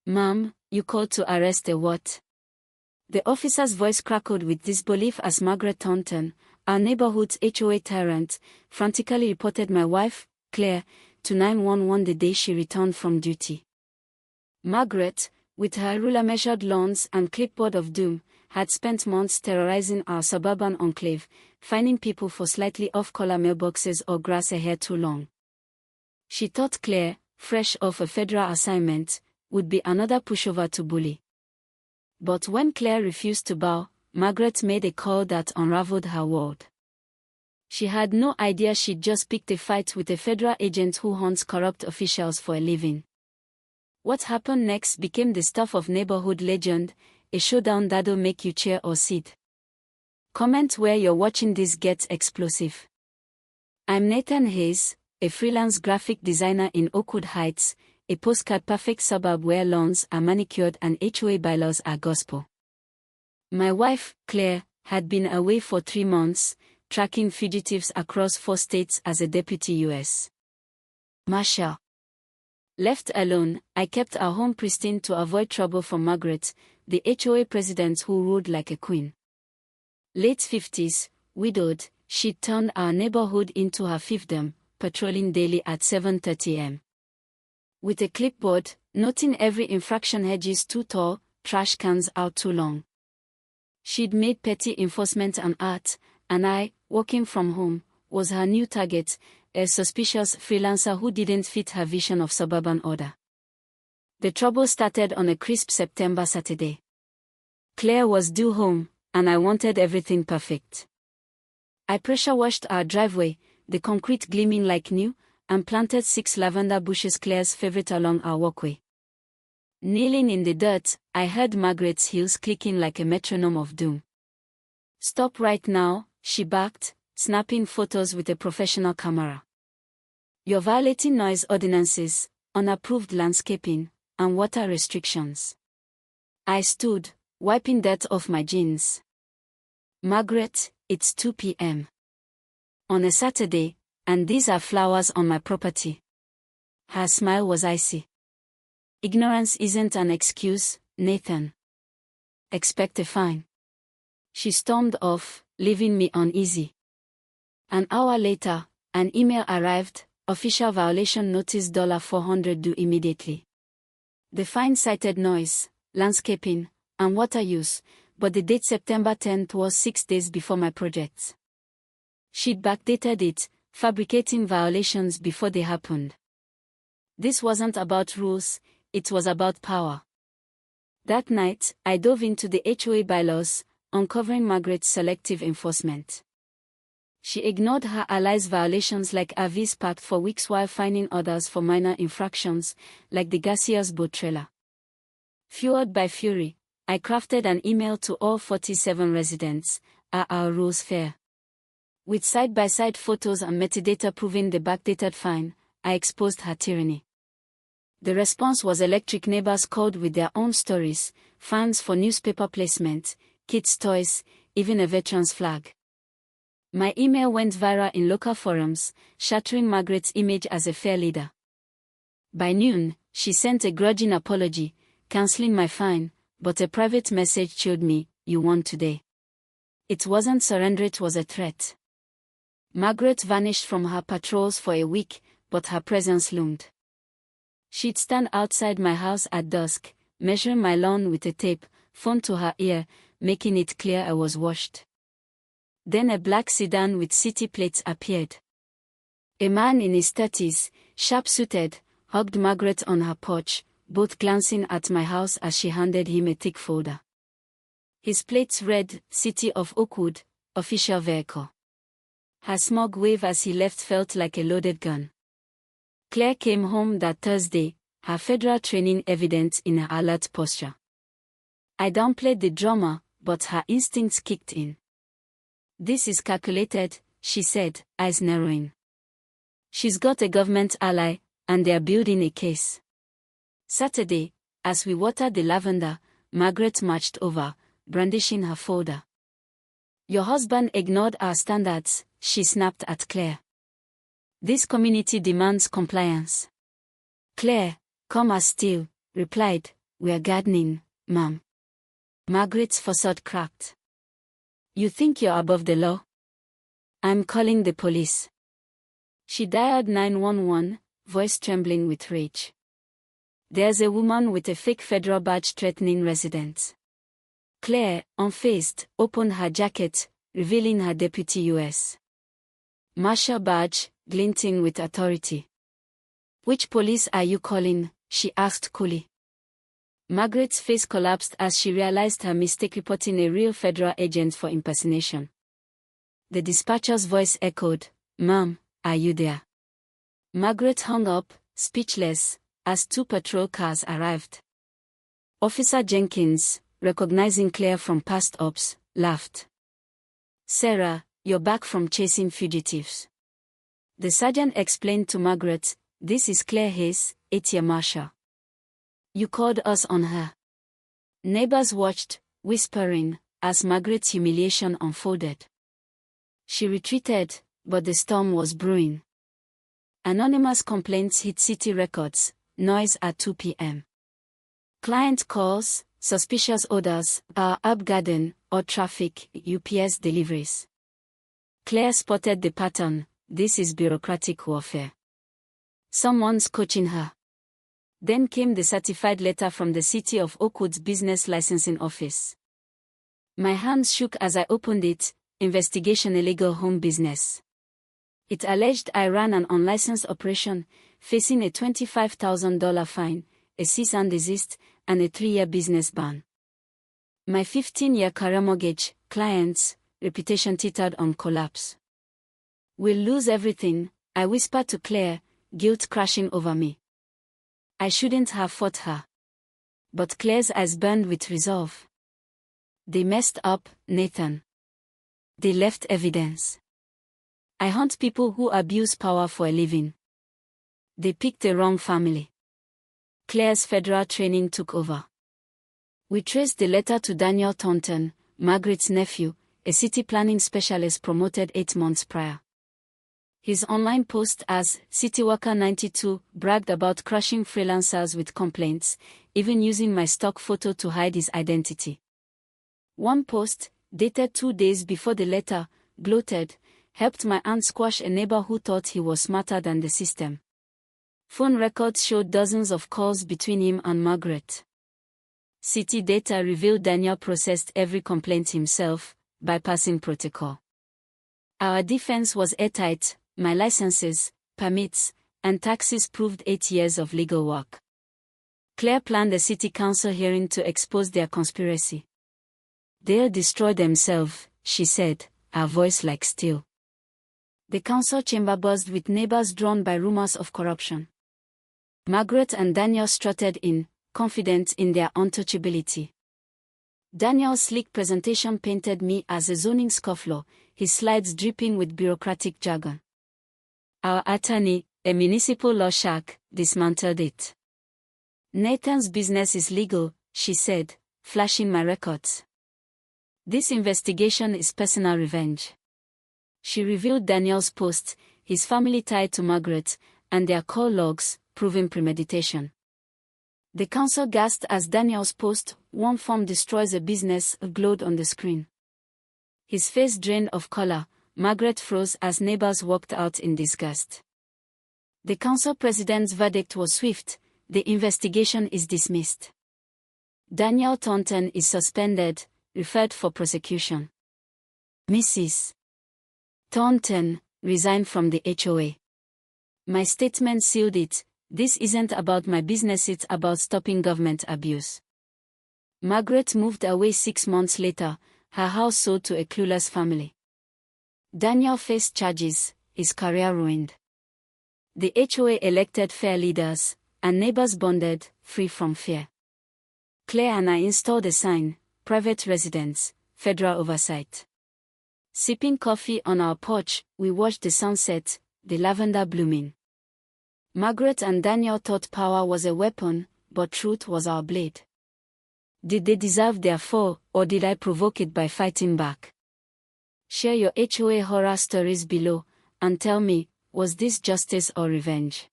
Ma'am, you called to arrest a what? The officer's voice crackled with disbelief as Margaret Thornton, our neighborhood's HOA tyrant, frantically reported my wife, Claire, to 911 the day she returned from duty. Margaret, with her ruler-measured lawns and clipboard of doom, had spent months terrorizing our suburban enclave, fining people for slightly off-color mailboxes or grass a hair too long. She thought Claire, fresh off a federal assignment, would be another pushover to bully. But when Claire refused to bow, Margaret made a call that unraveled her world. She had no idea she'd just picked a fight with a federal agent who hunts corrupt officials for a living. What happened next became the stuff of neighborhood legend, a showdown that'll make you cheer or sit. Comment where you're watching this gets explosive. I'm Nathan Hayes, a freelance graphic designer in Oakwood Heights, a postcard-perfect suburb where lawns are manicured and HOA bylaws are gospel. My wife, Claire, had been away for 3 months, tracking fugitives across 4 states as a deputy U.S. Marshal. Left alone, I kept our home pristine to avoid trouble from Margaret, the HOA president who ruled like a queen. Late 50s, widowed, she'd turned our neighborhood into her fiefdom, patrolling daily at 7:30 am. With a clipboard, noting every infraction: hedges too tall, trash cans out too long. She'd made petty enforcement an art, and I, working from home, was her new target, a suspicious freelancer who didn't fit her vision of suburban order. The trouble started on a crisp September Saturday. Claire was due home, and I wanted everything perfect. I pressure-washed our driveway, the concrete gleaming like new, and planted 6 lavender bushes, Claire's favorite, along our walkway. Kneeling in the dirt, I heard Margaret's heels clicking like a metronome of doom. "Stop right now," she barked, snapping photos with a professional camera. "You're violating noise ordinances, unapproved landscaping, and water restrictions." I stood, wiping dirt off my jeans. "Margaret, it's 2 p.m. on a Saturday, and these are flowers on my property." Her smile was icy. "Ignorance isn't an excuse, Nathan. Expect a fine." She stormed off, leaving me uneasy. An hour later, an email arrived, official violation notice $400 due immediately. The fine cited noise, landscaping, and water use, but the date September 10th was 6 days before my project. She'd backdated it, fabricating violations before they happened. This wasn't about rules, it was about power. That night, I dove into the HOA bylaws, uncovering Margaret's selective enforcement. She ignored her allies' violations like RVs parked for weeks while fining others for minor infractions, like the Garcia's boat trailer. Fueled by fury, I crafted an email to all 47 residents. "Are our rules fair?" With side-by-side photos and metadata proving the backdated fine, I exposed her tyranny. The response was electric. Neighbors called with their own stories, fines for newspaper placement, kids' toys, even a veteran's flag. My email went viral in local forums, shattering Margaret's image as a fair leader. By noon, she sent a grudging apology, canceling my fine, but a private message chilled me: "You won today." It wasn't surrender, it was a threat. Margaret vanished from her patrols for a week, but her presence loomed. She'd stand outside my house at dusk, measuring my lawn with a tape, phone to her ear, making it clear I was washed. Then a black sedan with city plates appeared. A man in his 30s, sharp-suited, hugged Margaret on her porch, both glancing at my house as she handed him a thick folder. His plates read, "City of Oakwood, official vehicle." Her smug wave as he left felt like a loaded gun. Claire came home that Thursday, her federal training evident in her alert posture. I downplayed the drama, but her instincts kicked in. "This is calculated," she said, eyes narrowing. "She's got a government ally, and they're building a case." Saturday, as we watered the lavender, Margaret marched over, brandishing her folder. "Your husband ignored our standards," she snapped at Claire. "This community demands compliance." Claire, calm as steel, replied, We're gardening, Mom. Margaret's facade cracked. You think you're above the law? I'm calling the police. She dialed 911, voice trembling with rage. There's a woman with a fake federal badge threatening residents. Claire, unfazed, opened her jacket, revealing her deputy U.S. Marshal badge, glinting with authority. Which police are you calling? She asked coolly. Margaret's face collapsed as she realized her mistake, reporting a real federal agent for impersonation. The dispatcher's voice echoed, Ma'am, are you there? Margaret hung up, speechless, as 2 patrol cars arrived. Officer Jenkins, recognizing Claire from past ops, laughed. Sarah, you're back from chasing fugitives. The sergeant explained to Margaret, this is Claire Hayes, 8-year marshal. You called us on her. Neighbors watched, whispering, as Margaret's humiliation unfolded. She retreated, but the storm was brewing. Anonymous complaints hit city records, noise at 2 p.m. Client calls, suspicious odors, herb garden, or traffic, UPS deliveries. Claire spotted the pattern, this is bureaucratic warfare. Someone's coaching her. Then came the certified letter from the City of Oakwood's business licensing office. My hands shook as I opened it, investigation illegal home business. It alleged I ran an unlicensed operation, facing a $25,000 fine, a cease and desist, and a 3-year business ban. My 15-year career mortgage, clients, reputation teetered on collapse. We'll lose everything, I whispered to Claire, guilt crashing over me. I shouldn't have fought her. But Claire's eyes burned with resolve. They messed up, Nathan. They left evidence. I hunt people who abuse power for a living. They picked the wrong family. Claire's federal training took over. We traced the letter to Daniel Thornton, Margaret's nephew, a city planning specialist promoted 8 months prior. His online post as CityWalker92 bragged about crushing freelancers with complaints, even using my stock photo to hide his identity. One post, dated 2 days before the letter, gloated, helped my aunt squash a neighbor who thought he was smarter than the system. Phone records showed dozens of calls between him and Margaret. City data revealed Daniel processed every complaint himself, bypassing protocol. Our defense was airtight. My licenses, permits, and taxes proved 8 years of legal work. Claire planned a city council hearing to expose their conspiracy. They'll destroy themselves, she said, her voice like steel. The council chamber buzzed with neighbors drawn by rumors of corruption. Margaret and Daniel strutted in, confident in their untouchability. Daniel's sleek presentation painted me as a zoning scofflaw, his slides dripping with bureaucratic jargon. Our attorney, a municipal law shark, dismantled it. Nathan's business is legal, she said, flashing my records. This investigation is personal revenge. She revealed Daniel's post, his family tied to Margaret, and their call logs, proving premeditation. The council gasped as Daniel's post, one form destroys a business, glowed on the screen. His face drained of color. Margaret froze as neighbors walked out in disgust. The council president's verdict was swift, the investigation is dismissed. Daniel Thornton is suspended, referred for prosecution. Mrs. Thornton resigned from the HOA. My statement sealed it, this isn't about my business, it's about stopping government abuse. Margaret moved away 6 months later, her house sold to a clueless family. Daniel faced charges, his career ruined. The HOA elected fair leaders, and neighbors bonded, free from fear. Claire and I installed a sign, private residence, federal oversight. Sipping coffee on our porch, we watched the sunset, the lavender blooming. Margaret and Daniel thought power was a weapon, but truth was our blade. Did they deserve their fall, or did I provoke it by fighting back? Share your HOA horror stories below, and tell me, was this justice or revenge?